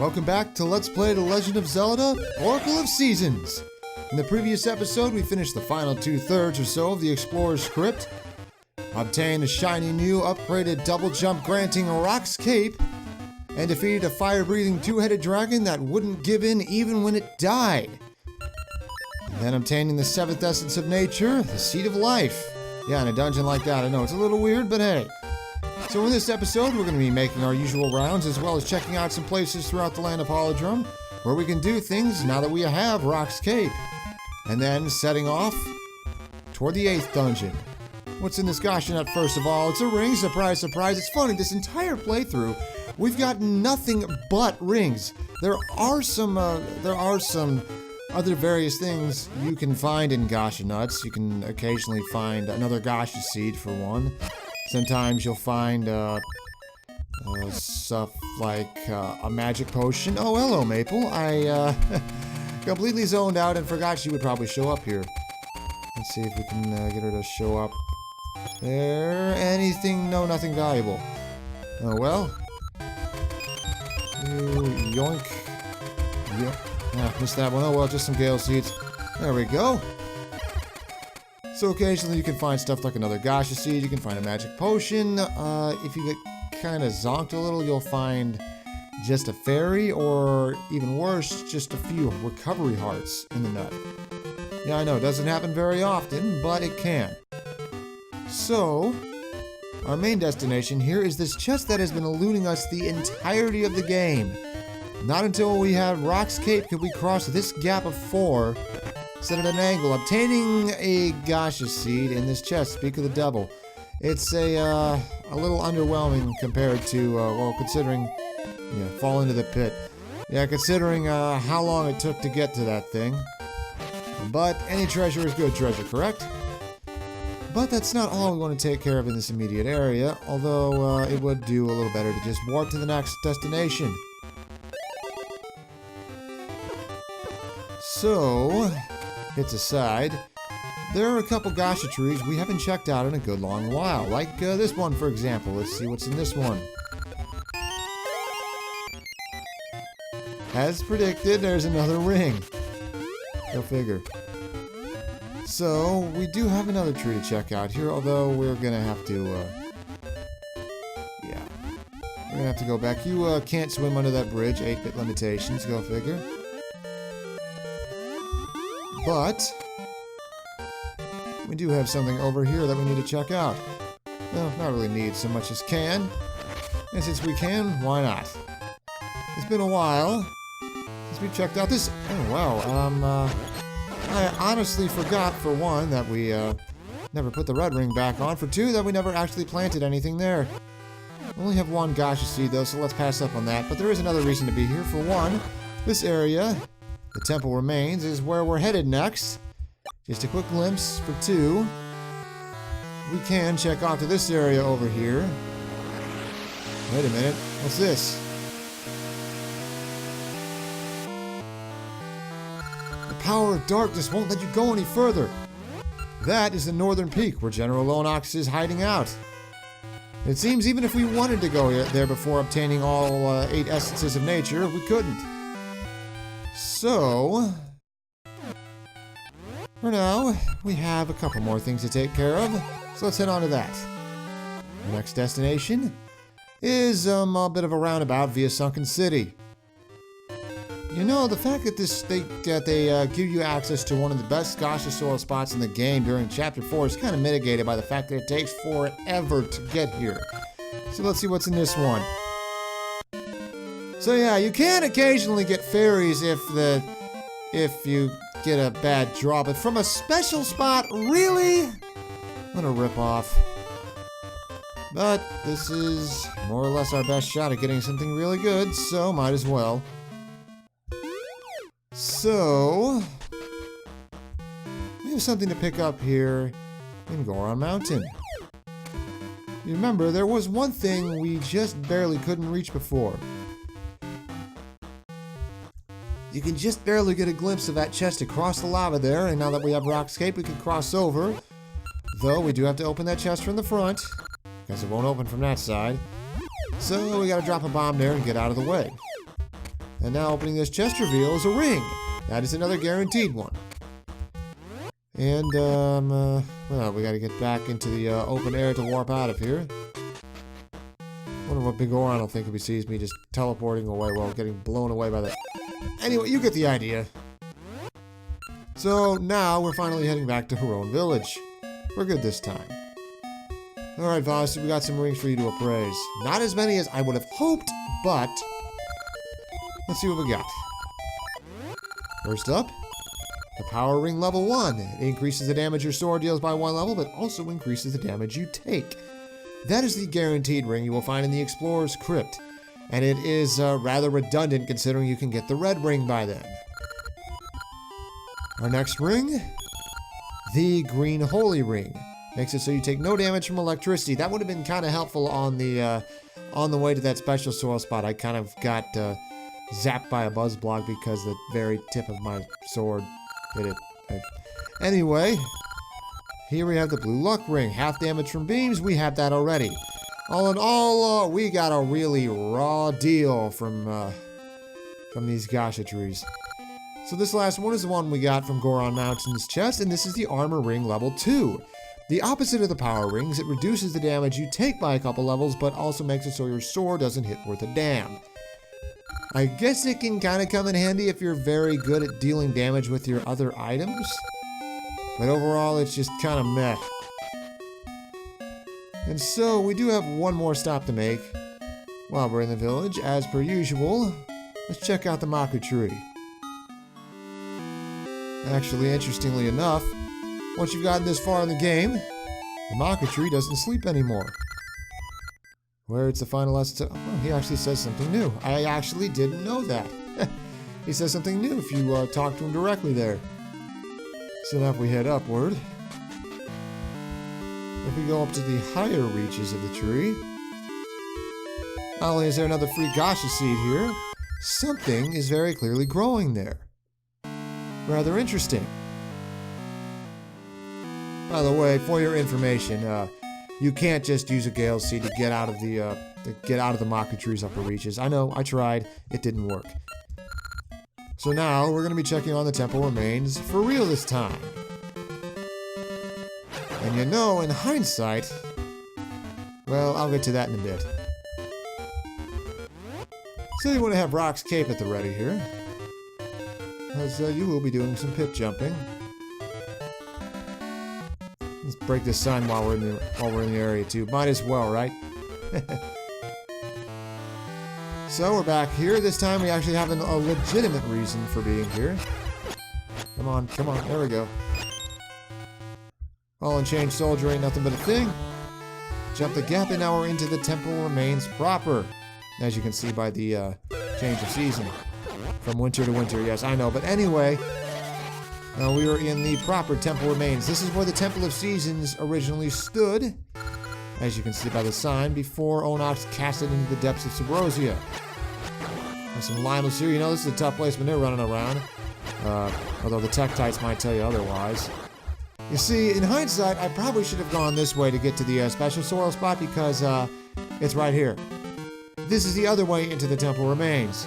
Welcome back to Let's Play The Legend of Zelda, Oracle of Seasons. In the previous episode, we finished the final 2/3 or so of the Explorer's Crypt, obtained a shiny new upgraded double jump granting Rock's Cape, and defeated a fire-breathing two-headed dragon that wouldn't give in even when it died. And then obtaining the 7th essence of nature, the Seed of Life. Yeah, in a dungeon like that, I know it's a little weird, but hey. So in this episode, we're going to be making our usual rounds, as well as checking out some places throughout the land of Holodrum, where we can do things now that we have Rock's Cape. And then setting off toward the 8th dungeon. What's in this Gasha Nut first of all? It's a ring, surprise, surprise. It's funny, this entire playthrough, we've got nothing but rings. There are some other various things you can find in Gasha Nuts. You can occasionally find another Gasha Seed for one. Sometimes you'll find stuff like a magic potion. Oh, hello, Maple. I completely zoned out and forgot she would probably show up here. Let's see if we can get her to show up. There, anything? No, nothing valuable. Oh, well. Yoink. Yep. Ah, missed that one. Oh, well, just some Gale Seeds. There we go. So occasionally you can find stuff like another Gasha Seed, you can find a magic potion. If you get kind of zonked a little, you'll find just a fairy, or even worse, just a few recovery hearts in the nut. Yeah, I know, it doesn't happen very often, but it can. So, our main destination here is this chest that has been eluding us the entirety of the game. Not until we have Rock's Cape could we cross this gap of 4, set at an angle, obtaining a Gasha Seed in this chest. Speak of the devil. It's a little underwhelming compared to, well, considering, yeah, fall into the pit. Yeah, considering how long it took to get to that thing. But any treasure is good treasure, correct? But that's not all we want to take care of in this immediate area, although it would do a little better to just warp to the next destination. So, hits aside, there are a couple Gasha trees we haven't checked out in a good long while, like this one for example. Let's see what's in this one. As predicted, there's another ring. Go figure. So, we do have another tree to check out here, although we're gonna have to, yeah. We're gonna have to go back. You can't swim under that bridge, 8-bit limitations, go figure. But we do have something over here that we need to check out. Well, not really need so much as can. And since we can, why not? It's been a while since we checked out this. Oh, wow. I honestly forgot, for one, that we never put the red ring back on. For two, that we never actually planted anything there. We only have one Gasha Seed, though, so let's pass up on that. But there is another reason to be here. For one, this area, the temple remains, is where we're headed next. Just a quick glimpse. For two, we can check off to this area over here. Wait a minute, what's this? The power of darkness won't let you go any further. That is the northern peak where General Lonox is hiding out. It seems even if we wanted to go there before obtaining all 8 essences of nature, we couldn't. So, for now, we have a couple more things to take care of, so let's head on to that. Our next destination is a bit of a roundabout via Sunken City. You know, the fact that they give you access to one of the best Gasha soil spots in the game during Chapter 4 is kind of mitigated by the fact that it takes forever to get here. So let's see what's in this one. So yeah, you can occasionally get fairies if you get a bad draw, but from a special spot, really? What a ripoff. But this is more or less our best shot at getting something really good, so might as well. So, we have something to pick up here in Goron Mountain. You remember, there was one thing we just barely couldn't reach before. You can just barely get a glimpse of that chest across the lava there, and now that we have Rock's Cape, we can cross over. Though, we do have to open that chest from the front, because it won't open from that side. So, we gotta drop a bomb there and get out of the way. And now opening this chest reveals a ring. That is another guaranteed one. And, well, we gotta get back into the open air to warp out of here. Wonder what Big Oran will think if he sees me just teleporting away while getting blown away by the... Anyway, you get the idea. So now we're finally heading back to Haron Village. We're good this time. Alright, Voss, we got some rings for you to appraise. Not as many as I would have hoped, but... let's see what we got. First up, the Power Ring Level 1. It increases the damage your sword deals by 1 level, but also increases the damage you take. That is the guaranteed ring you will find in the Explorer's Crypt, and it is rather redundant considering you can get the red ring by then. Our next ring, the Green Holy Ring. Makes it so you take no damage from electricity. That would have been kind of helpful on the way to that special soil spot. I kind of got zapped by a buzz block because the very tip of my sword hit it. Anyway, here we have the Blue Luck Ring. Half damage from beams, we have that already. All in all, we got a really raw deal from these Gasha trees. So this last one is the one we got from Goron Mountain's chest, and this is the Armor Ring Level 2. The opposite of the Power Rings, it reduces the damage you take by a couple levels, but also makes it so your sword doesn't hit worth a damn. I guess it can kind of come in handy if you're very good at dealing damage with your other items, but overall it's just kind of meh. And so we do have one more stop to make while we're in the village. As per usual, let's check out the Maku tree. Actually, interestingly enough, once you've gotten this far in the game, the Maku tree doesn't sleep anymore. Where it's the final lesson to... oh, he actually says something new. I actually didn't know that. He says something new if you talk to him directly there. So now if we head upward, if we go up to the higher reaches of the tree, not only is there another free Gasha seed here, something is very clearly growing there. Rather interesting. By the way, for your information, you can't just use a Gale Seed to get out of the Maku tree's upper reaches. I know, I tried, it didn't work. So now we're going to be checking on the temple remains for real this time. And you know, in hindsight, well, I'll get to that in a bit. So you want to have Rock's Cape at the ready here, as you will be doing some pit jumping. Let's break this sign while we're in the area too. Might as well, right? So we're back here. This time we actually have a legitimate reason for being here. Come on, come on. There we go. All in Change Soldier ain't nothing but a thing. Jump the gap and now we're into the temple remains proper. As you can see by the change of season. From winter to winter, yes, I know. But anyway, we are in the proper temple remains. This is where the Temple of Seasons originally stood, as you can see by the sign, before Onox cast it into the depths of Subrosia. There's some Limeless here. You know, this is a tough place when they're running around. Although the Tektites might tell you otherwise. You see, in hindsight, I probably should have gone this way to get to the special soil spot because it's right here. This is the other way into the temple remains.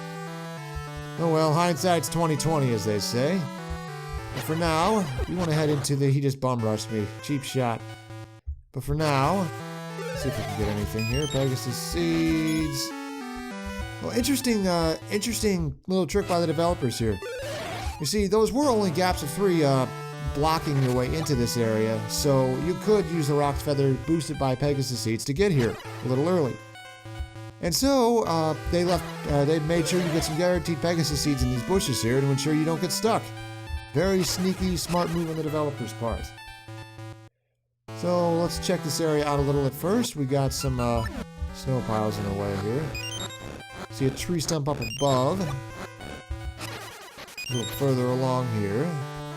Oh well, hindsight's 20/20, as they say. But for now, we want to head into the... he just bum rushed me. Cheap shot. But for now, let's see if we can get anything here. Pegasus Seeds. Well, interesting little trick by the developers here. You see, those were only gaps of 3 blocking your way into this area, so you could use the Rock's Feather boosted by Pegasus Seeds to get here a little early. And so, they made sure you get some guaranteed Pegasus Seeds in these bushes here to ensure you don't get stuck. Very sneaky, smart move on the developer's part. So, let's check this area out a little at first. We got some snow piles in the way here. See a tree stump up above. A little further along here.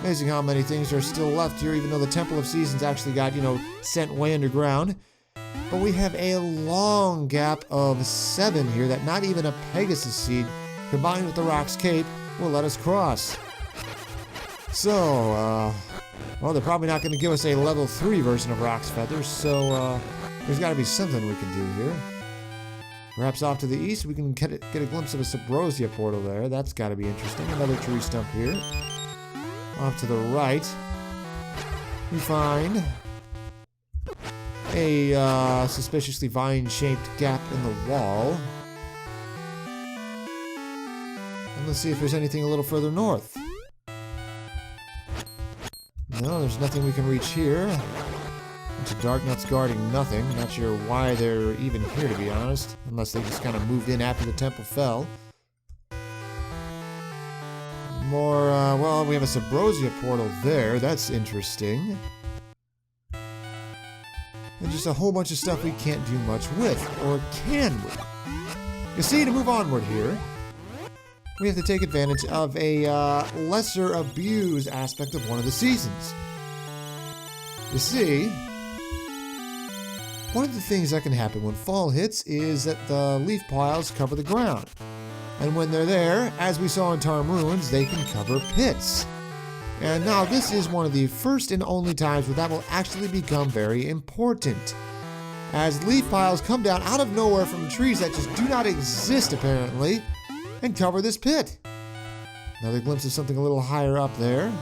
Amazing how many things are still left here, even though the Temple of Seasons actually got, you know, sent way underground. But we have a long gap of 7 here that not even a Pegasus Seed, combined with the Rock's Cape, will let us cross. So, well, they're probably not going to give us a level 3 version of Rock's Feathers, so there's got to be something we can do here. Perhaps off to the east, we can get a glimpse of a Subrosia portal there. That's got to be interesting. Another tree stump here. Off to the right, we find a suspiciously vine-shaped gap in the wall. And let's see if there's anything a little further north. No, there's nothing we can reach here. Bunch of dark nuts guarding nothing. Not sure why they're even here, to be honest. Unless they just kind of moved in after the temple fell. More, well, we have a Subrosia portal there. That's interesting. And just a whole bunch of stuff we can't do much with. Or can we? You see, to move onward here, we have to take advantage of a lesser abused aspect of one of the seasons. You see, one of the things that can happen when fall hits is that the leaf piles cover the ground. And when they're there, as we saw in Tarm Ruins, they can cover pits. And now this is one of the first and only times where that will actually become very important. As leaf piles come down out of nowhere from trees that just do not exist apparently, and cover this pit. Another glimpse of something a little higher up there.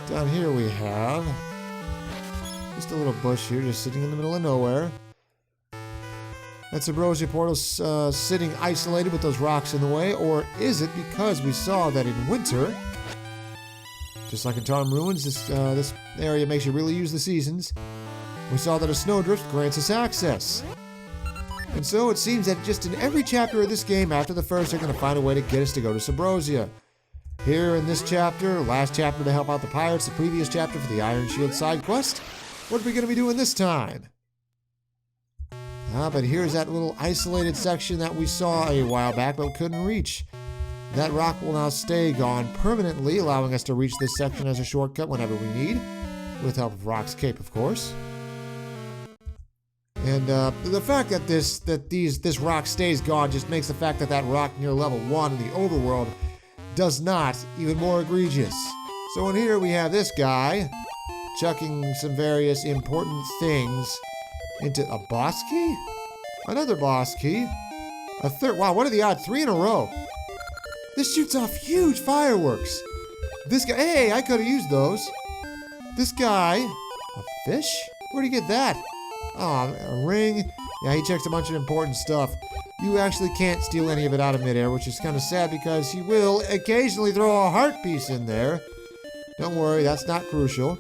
Down here we have just a little bush here, just sitting in the middle of nowhere. That's a Subrosia portal sitting isolated with those rocks in the way, or is it because we saw that in winter, just like in Tarm Ruins, this area makes you really use the seasons. We saw that a snowdrift grants us access. And so it seems that just in every chapter of this game after the first, they're going to find a way to get us to go to Subrosia. Here in this chapter, last chapter to help out the pirates, the previous chapter for the Iron Shield side quest, what are we going to be doing this time? But here's that little isolated section that we saw a while back but couldn't reach. That rock will now stay gone permanently, allowing us to reach this section as a shortcut whenever we need, with help of Rock's Cape, of course. And the fact that this rock stays gone just makes the fact that that rock near level 1 in the overworld does not even more egregious. So in here we have this guy chucking some various important things into a boss key? Another boss key? A third. Wow, what are the odds? 3 in a row. This shoots off huge fireworks. This guy, hey, I could have used those. This guy, a fish? Where'd he get that? Oh, a ring. Yeah, he checks a bunch of important stuff. You actually can't steal any of it out of midair, which is kind of sad because he will occasionally throw a heart piece in there. Don't worry, that's not crucial.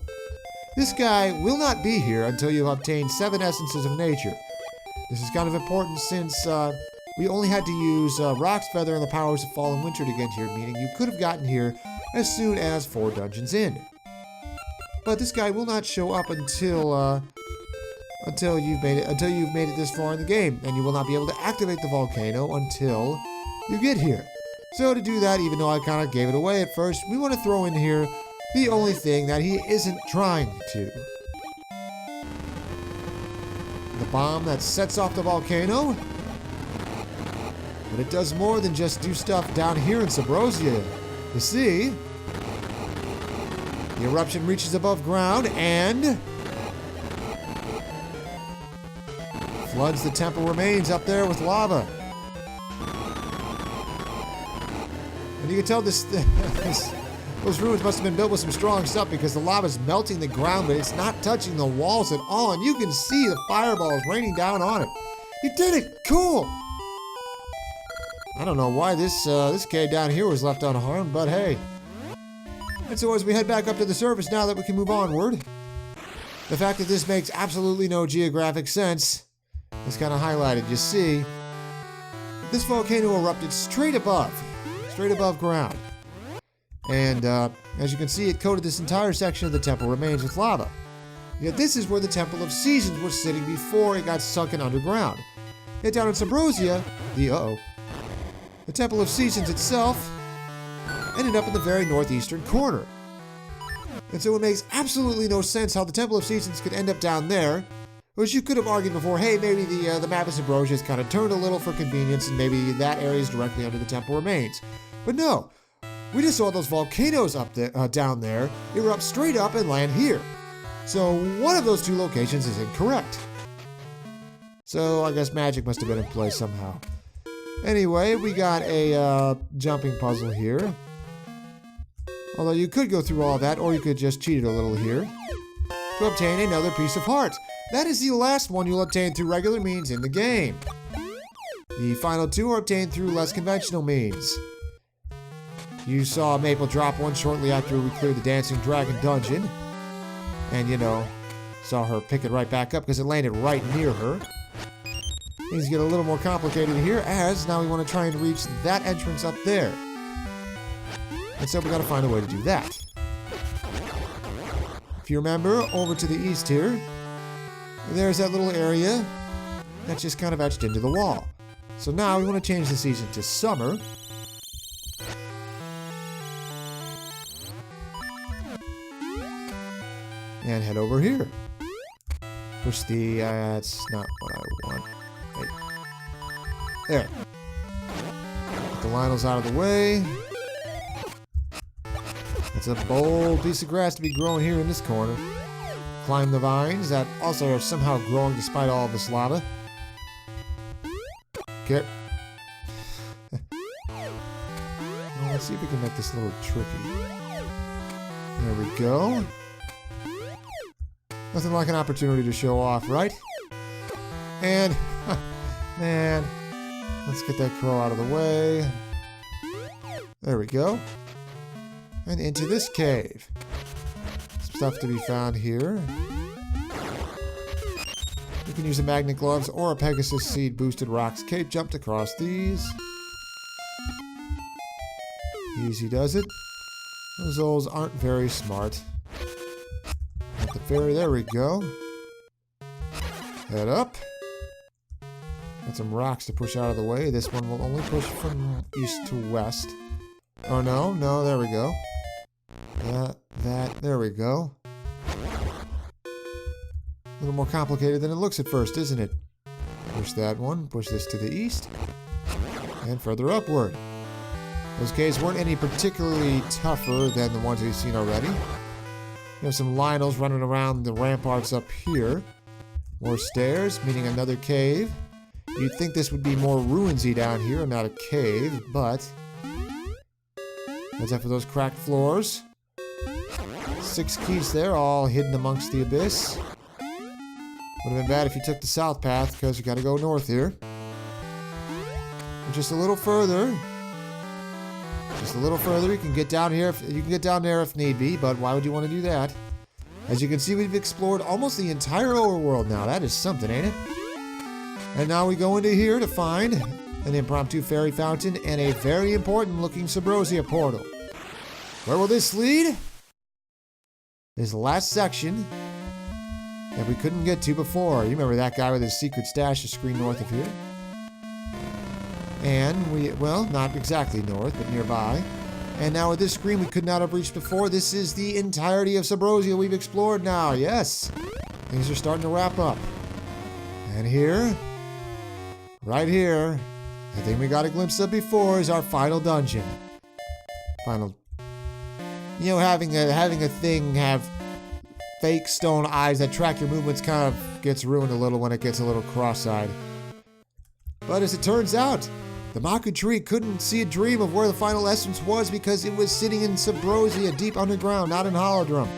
This guy will not be here until you've obtained 7 Essences of Nature. This is kind of important since we only had to use Rock's Feather and the Powers of Fall and Winter to get here, meaning you could have gotten here as soon as 4 dungeons in. But this guy will not show up until you've made it this far in the game, and you will not be able to activate the volcano until you get here. So to do that, even though I kind of gave it away at first, we want to throw in here the only thing that he isn't trying to. The bomb that sets off the volcano. But it does more than just do stuff down here in Subrosia. You see, the eruption reaches above ground and floods the temple remains up there with lava. And you can tell those ruins must have been built with some strong stuff because the lava's melting the ground, but it's not touching the walls at all. And you can see the fireballs raining down on it. You did it! Cool! I don't know why this cave down here was left unharmed, but hey. And so as we head back up to the surface now that we can move onward, the fact that this makes absolutely no geographic sense is kind of highlighted. You see, this volcano erupted straight above ground. And as you can see, it coated this entire section of the temple remains with lava. Yet this is where the Temple of Seasons was sitting before it got sunken underground. Yet down in Subrosia, the Temple of Seasons itself ended up in the very northeastern corner. And so it makes absolutely no sense how the Temple of Seasons could end up down there, which you could have argued before, hey, maybe the map of Subrosia is kind of turned a little for convenience and maybe that area is directly under the temple remains. But no, we just saw those volcanoes up there, down there erupt straight up and land here. So one of those two locations is incorrect. So I guess magic must have been in play somehow. Anyway, we got a jumping puzzle here. Although you could go through all that, or you could just cheat it a little here to obtain another piece of heart. That is the last one you'll obtain through regular means in the game. The final two are obtained through less conventional means. You saw Maple drop one shortly after we cleared the Dancing Dragon dungeon. And, you know, saw her pick it right back up because it landed right near her. Things get a little more complicated here, as now we want to try and reach that entrance up there. And so we got to find a way to do that. If you remember, over to the east here, there's that little area that's just kind of etched into the wall. So now we want to change the season to summer. And head over here. Push the, that's not what I want. Wait. There. Get the Lionels out of the way. It's a bold piece of grass to be growing here in this corner. Climb the vines that also are somehow growing despite all of this lava. Okay. Well, let's see if we can make this a little tricky. There we go. Nothing like an opportunity to show off, right? And, man, let's get that crow out of the way. There we go. And into this cave. Some stuff to be found here. You can use a magnet gloves or a Pegasus seed boosted rocks cape jump to cross these. Easy does it. Those Ols aren't very smart. At the ferry, there we go. Head up. Got some rocks to push out of the way. This one will only push from east to west. Oh no, no, there we go. There we go. A little more complicated than it looks at first, isn't it? Push that one, push this to the east, and further upward. Those caves weren't any particularly tougher than the ones we've seen already. You have some Lionels running around the ramparts up here. More stairs, meaning another cave. You'd think this would be more ruinsy down here and not a cave, but watch out for those cracked floors. 6 keys there, all hidden amongst the abyss. Would have been bad if you took the south path, because you got to go north here. And just a little further. Just a little further. You can get down here. You can get down there if need be, but why would you want to do that? As you can see, we've explored almost the entire overworld now. That is something, ain't it? And now we go into here to find an impromptu fairy fountain and a very important looking Subrosia portal. Where will this lead? This last section that we couldn't get to before. You remember that guy with his secret stash a screen north of here? And we, well, not exactly north, but nearby. And now with this screen we could not have reached before. This is the entirety of Subrosia we've explored now. Yes, things are starting to wrap up. And here, right here, the thing we got a glimpse of before is our final dungeon. Final. You know, having a thing have fake stone eyes that track your movements kind of gets ruined a little when it gets a little cross-eyed. But as it turns out, the Maku tree couldn't see a dream of where the final essence was because it was sitting in Subrosia deep underground, not in Holodrum.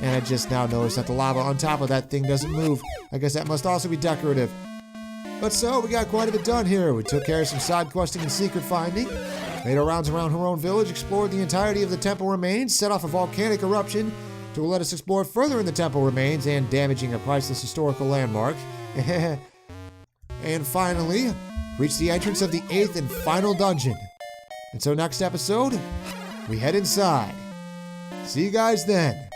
And I just now noticed that the lava on top of that thing doesn't move. I guess that must also be decorative. But so, we got quite a bit done here. We took care of some side questing and secret finding, made our rounds around her own village, explored the entirety of the temple remains, set off a volcanic eruption to let us explore further in the temple remains and damaging a priceless historical landmark. And finally, reached the entrance of the 8th and final dungeon. And so next episode, we head inside. See you guys then.